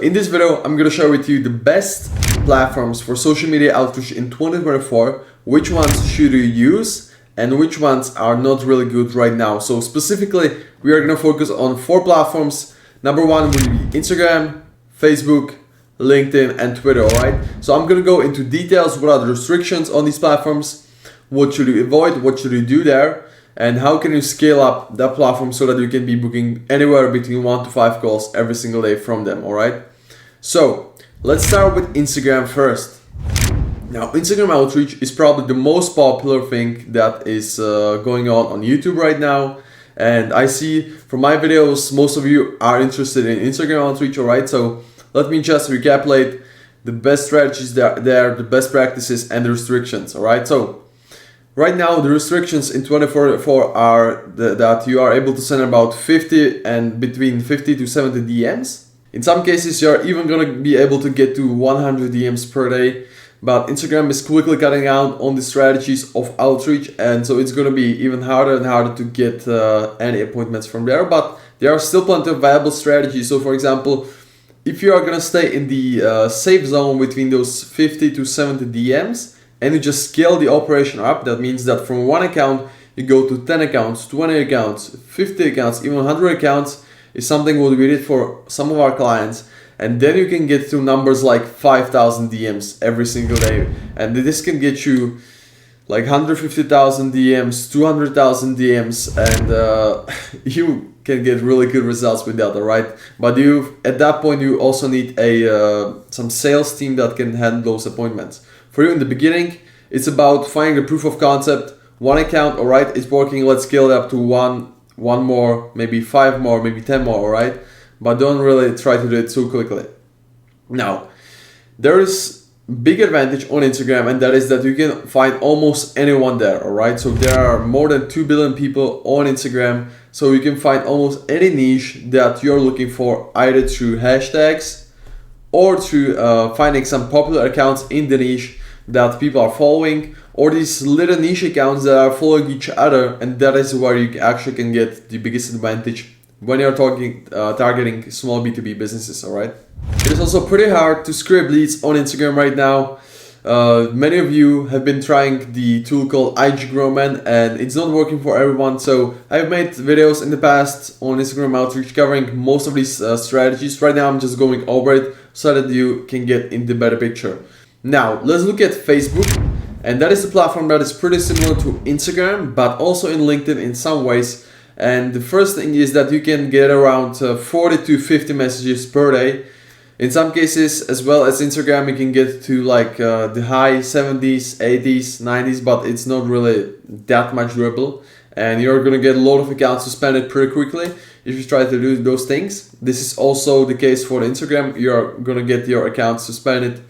In this video, I'm going to share with you the best platforms for social media outreach in 2024, which ones should you use and which ones are not really good right now. So specifically, we are going to focus on 4 platforms. Number 1 will be Instagram, Facebook, LinkedIn, and Twitter, alright? So I'm going to go into details, what are the restrictions on these platforms, what should you avoid, what should you do there, and how can you scale up that platform so that you can be booking anywhere between 1 to 5 calls every single day from them, alright? So let's start with Instagram first. Now, Instagram outreach is probably the most popular thing that is going on YouTube right now. And I see from my videos, most of you are interested in Instagram outreach, alright? So let me just recapitulate the best strategies there, the best practices, and the restrictions, alright? So right now, the restrictions in 2024 are that you are able to send about 50 and between 50 to 70 DMs. In some cases, you're even going to be able to get to 100 DMs per day. But Instagram is quickly cutting down on the strategies of outreach, and so it's going to be even harder and harder to get any appointments from there. But there are still plenty of viable strategies. So, for example, if you are going to stay in the safe zone between those 50 to 70 DMs, and you just scale the operation up, that means that from one account you go to 10 accounts, 20 accounts, 50 accounts, even 100 accounts is something what we did for some of our clients. And then you can get to numbers like 5,000 DMs every single day. And this can get you like 150,000 DMs, 200,000 DMs, and you can get really good results with that, alright? But at that point you also need some sales team that can handle those appointments. For you in the beginning, it's about finding the proof of concept. One account, alright, it's working, let's scale it up to one more, maybe 5 more, maybe 10 more, alright? But don't really try to do it too quickly. Now, there is big advantage on Instagram, and that is that you can find almost anyone there, alright? So there are more than 2 billion people on Instagram, so you can find almost any niche that you're looking for, either through hashtags or through finding some popular accounts in the niche that people are following, or these little niche accounts that are following each other, and that is where you actually can get the biggest advantage when you're targeting small B2B businesses, alright? It is also pretty hard to scrape leads on Instagram right now. Many of you have been trying the tool called IG Growman, and it's not working for everyone. So I've made videos in the past on Instagram outreach covering most of these strategies. Right now I'm just going over it so that you can get in the better picture. Now let's look at Facebook, and that is a platform that is pretty similar to Instagram, but also in LinkedIn in some ways. And the first thing is that you can get around 40 to 50 messages per day. In some cases, as well as Instagram, you can get to like the high 70s, 80s, 90s, but it's not really that much doable. And you're gonna get a lot of accounts to spend it pretty quickly if you try to do those things. This is also the case for Instagram. You're gonna get your accounts to spend it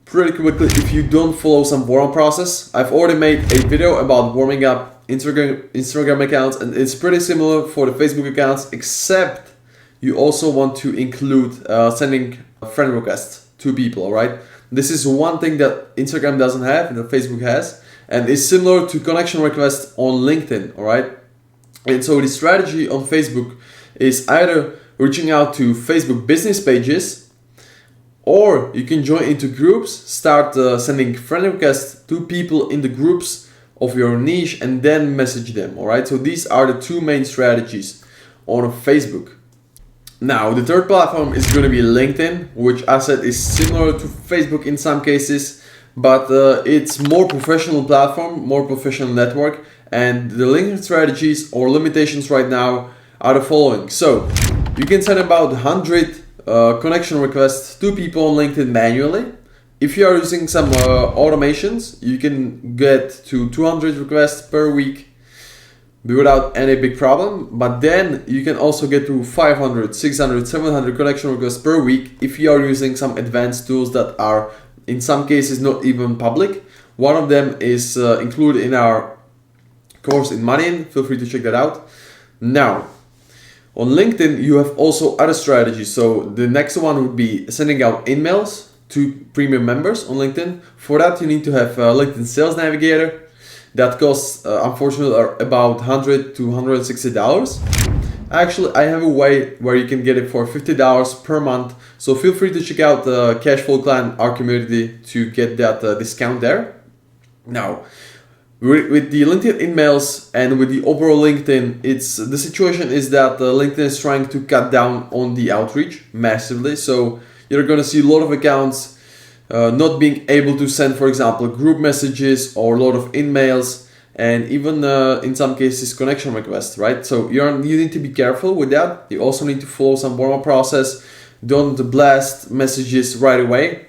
pretty quickly if you don't follow some warm process. I've already made a video about warming up Instagram accounts, and it's pretty similar for the Facebook accounts, except you also want to include sending friend requests to people, alright? This is one thing that Instagram doesn't have and that Facebook has, and it's similar to connection requests on LinkedIn, alright? And so the strategy on Facebook is either reaching out to Facebook business pages, or you can join into groups, start sending friend requests to people in the groups of your niche, and then message them, alright? So these are the 2 main strategies on Facebook. Now, the third platform is going to be LinkedIn, which I said is similar to Facebook in some cases, but it's more professional platform, more professional network, and the LinkedIn strategies or limitations right now are the following. So you can send about 100 connection requests to people on LinkedIn manually. If you are using some automations, you can get to 200 requests per week without any big problem. But then you can also get to 500, 600, 700 connection requests per week if you are using some advanced tools that are in some cases not even public. One of them is included in our course in Money. Feel free to check that out. Now, on LinkedIn, you have also other strategies. So the next one would be sending out emails to premium members on LinkedIn. For that, you need to have LinkedIn Sales Navigator. That costs, unfortunately, about $100 to $160. Actually, I have a way where you can get it for $50 per month. So feel free to check out the Cashflow Clan, our community, to get that discount there. Now, with the LinkedIn emails and with the overall LinkedIn, the situation is that LinkedIn is trying to cut down on the outreach massively. So you're going to see a lot of accounts not being able to send, for example, group messages or a lot of emails, and even in some cases connection requests, right? So you need to be careful with that. You also need to follow some warm-up process. Don't blast messages right away.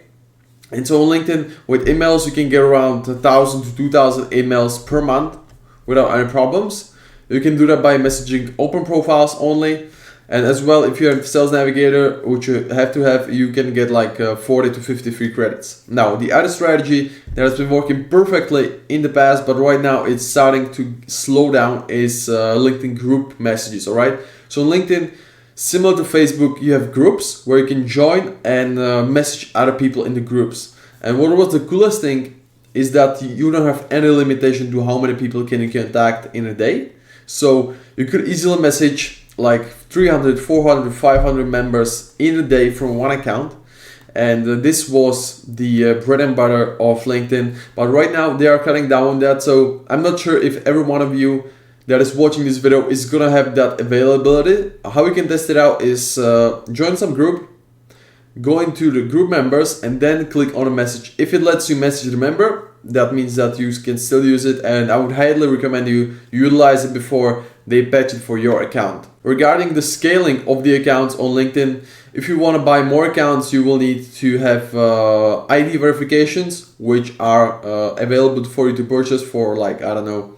And so on LinkedIn, with emails, you can get around 1,000 to 2,000 emails per month without any problems. You can do that by messaging open profiles only. And as well, if you're a Sales Navigator, which you have to have, you can get like 40 to 50 free credits. Now, the other strategy that has been working perfectly in the past, but right now it's starting to slow down, is LinkedIn group messages, all right? So on LinkedIn, similar to Facebook, you have groups where you can join and message other people in the groups. And what was the coolest thing is that you don't have any limitation to how many people can you contact in a day. So you could easily message like 300, 400, 500 members in a day from one account. And this was the bread and butter of LinkedIn. But right now they are cutting down on that. So I'm not sure if every one of you that is watching this video is gonna have that availability. How you can test it out is join some group, go into the group members, and then click on a message. If it lets you message the member, that means that you can still use it, and I would highly recommend you utilize it before they patch it for your account. Regarding the scaling of the accounts on LinkedIn, if you want to buy more accounts, you will need to have ID verifications, which are available for you to purchase for like, I don't know,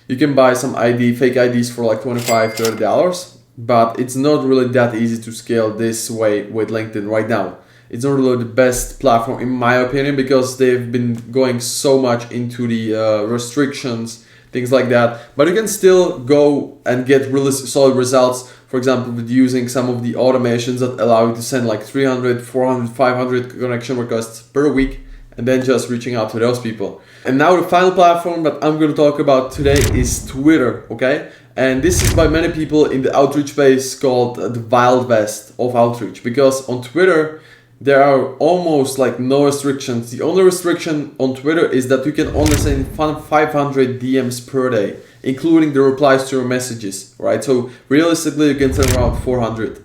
you can buy some fake IDs for like $25, $30, but it's not really that easy to scale this way with LinkedIn right now. It's not really the best platform in my opinion, because they've been going so much into the restrictions, things like that. But you can still go and get really solid results, for example, with using some of the automations that allow you to send like 300, 400, 500 connection requests per week, and then just reaching out to those people. And now the final platform that I'm going to talk about today is Twitter, okay? And this is by many people in the outreach space called the Wild West of outreach, because on Twitter, there are almost like no restrictions. The only restriction on Twitter is that you can only send 500 DMs per day, including the replies to your messages, right? So realistically, you can send around 400.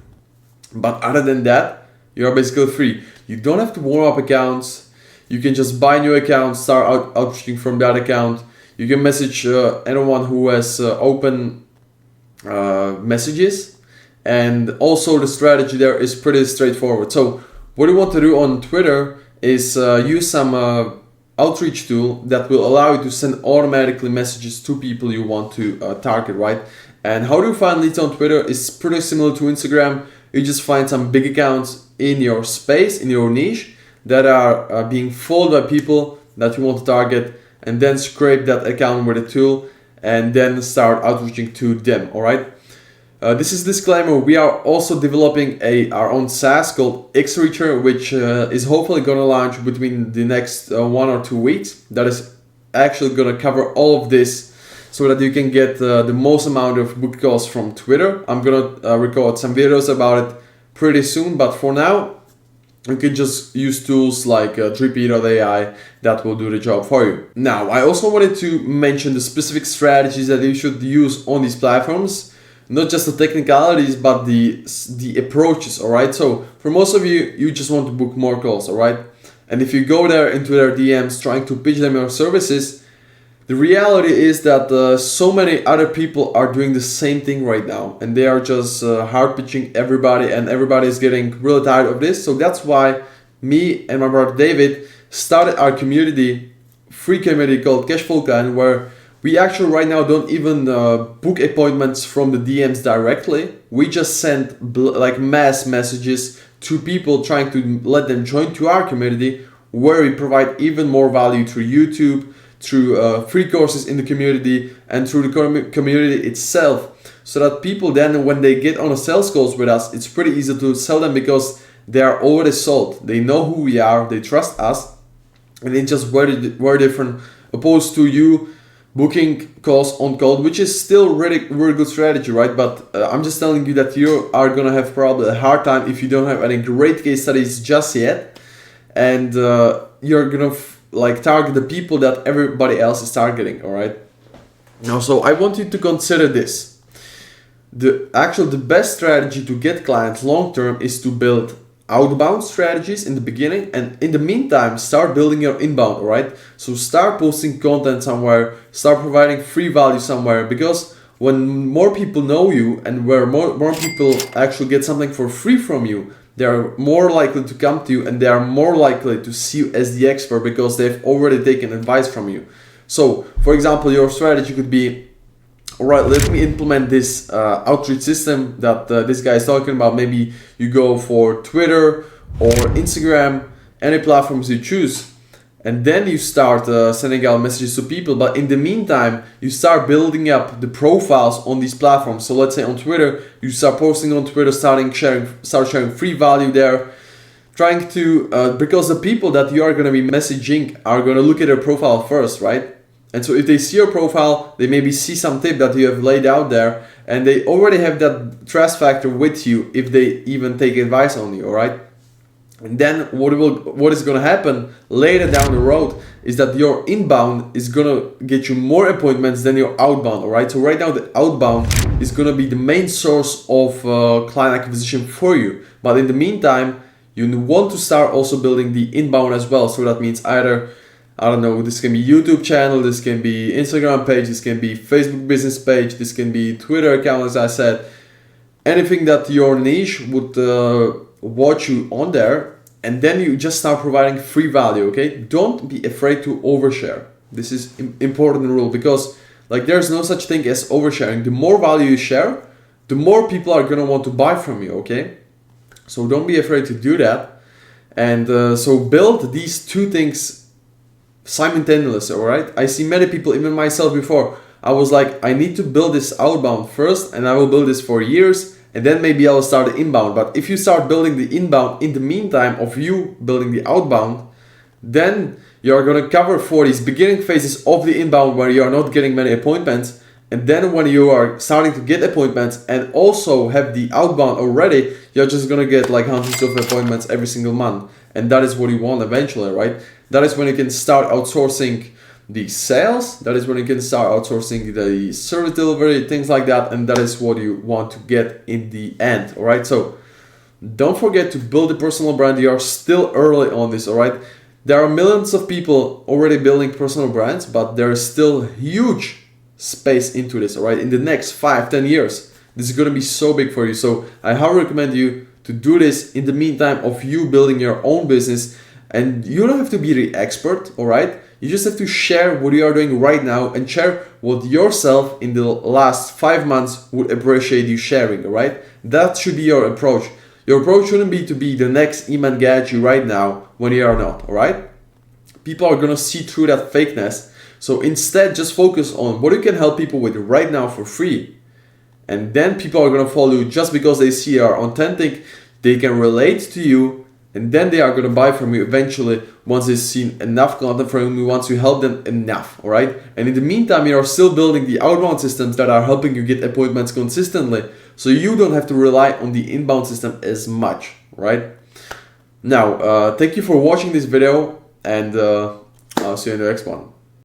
But other than that, you're basically free. You don't have to warm up accounts. You can just buy new accounts, start outreaching from that account. You can message anyone who has open messages. And also the strategy there is pretty straightforward. So what you want to do on Twitter is use some outreach tool that will allow you to send automatically messages to people you want to target, right? And how do you find leads on Twitter is pretty similar to Instagram. You just find some big accounts in your space, in your niche, that are being followed by people that you want to target, and then scrape that account with a tool and then start outreaching to them, all right? This is disclaimer. We are also developing our own SaaS called XReacher, which is hopefully going to launch between the next 1 or 2 weeks. That is actually going to cover all of this so that you can get the most amount of booked calls from Twitter. I'm going to record some videos about it pretty soon, but for now, you can just use tools like Drippy.ai that will do the job for you. Now, I also wanted to mention the specific strategies that you should use on these platforms. Not just the technicalities, but the approaches, all right? So for most of you, you just want to book more calls, all right? And if you go there into their DMs trying to pitch them your services, the reality is that so many other people are doing the same thing right now, and they are just hard pitching everybody, and everybody is getting really tired of this. So that's why me and my brother David started our community, free community called Cashflow Clan, where we actually right now don't even book appointments from the DMs directly. We just send like mass messages to people trying to let them join to our community, where we provide even more value through YouTube, through free courses in the community, and through the community itself, so that people then, when they get on a sales calls with us, it's pretty easy to sell them because they are already sold. They know who we are, they trust us, and it's just very different opposed to you booking calls on cold, which is still really very good strategy, right? But I'm just telling you that you are gonna have probably a hard time if you don't have any great case studies just yet, and you're gonna like target the people that everybody else is targeting. All right. Now, so I want you to consider this. The best strategy to get clients long term is to build outbound strategies in the beginning, and in the meantime start building your inbound. All right, so start posting content somewhere, start providing free value somewhere, because when more people know you and where more people actually get something for free from you, they are more likely to come to you, and they are more likely to see you as the expert because they've already taken advice from you. So for example, your strategy could be, all right, let me implement this outreach system that this guy is talking about. Maybe you go for Twitter or Instagram, any platforms you choose, and then you start sending out messages to people. But in the meantime, you start building up the profiles on these platforms. So let's say on Twitter, you start posting on Twitter, start sharing free value there, trying to because the people that you are going to be messaging are going to look at your profile first, right? And so if they see your profile, they maybe see some tip that you have laid out there, and they already have that trust factor with you if they even take advice on you, all right? And then what is going to happen later down the road is that your inbound is going to get you more appointments than your outbound, all right? So right now the outbound is going to be the main source of client acquisition for you. But in the meantime, you want to start also building the inbound as well. So that means either, I don't know, this can be YouTube channel, this can be Instagram page, this can be Facebook business page, this can be Twitter account, as I said. Anything that your niche would watch you on there, and then you just start providing free value, okay? Don't be afraid to overshare. This is important rule, because like there's no such thing as oversharing. The more value you share, the more people are gonna want to buy from you, okay? So don't be afraid to do that. And so build these two things simultaneously, all right? I see many people, even myself before, I was like, I need to build this outbound first, and I will build this for years, and then maybe I will start the inbound. But if you start building the inbound in the meantime of you building the outbound, then you're going to cover for these beginning phases of the inbound where you are not getting many appointments. And then when you are starting to get appointments and also have the outbound already, you're just going to get like hundreds of appointments every single month. And that is what you want eventually, right? That is when you can start outsourcing the sales. That is when you can start outsourcing the service delivery, things like that. And that is what you want to get in the end, all right? So don't forget to build a personal brand. You are still early on this, all right? There are millions of people already building personal brands, but there is still huge space into this, all right? In the next 5-10 years, this is going to be so big for you. So I highly recommend you to do this in the meantime of you building your own business. And you don't have to be the expert, all right? You just have to share what you are doing right now and share what yourself in the last 5 months would appreciate you sharing, all right? That should be your approach. Your approach shouldn't be to be the next Iman Gadzhi right now when you are not, all right? People are gonna see through that fakeness. So instead, just focus on what you can help people with right now for free. And then people are gonna follow you just because they see you are authentic, they can relate to you, and then they are gonna buy from you eventually once they've seen enough content from you, once you help them enough, all right? And in the meantime, you are still building the outbound systems that are helping you get appointments consistently, so you don't have to rely on the inbound system as much, right? Now, thank you for watching this video, and I'll see you in the next one.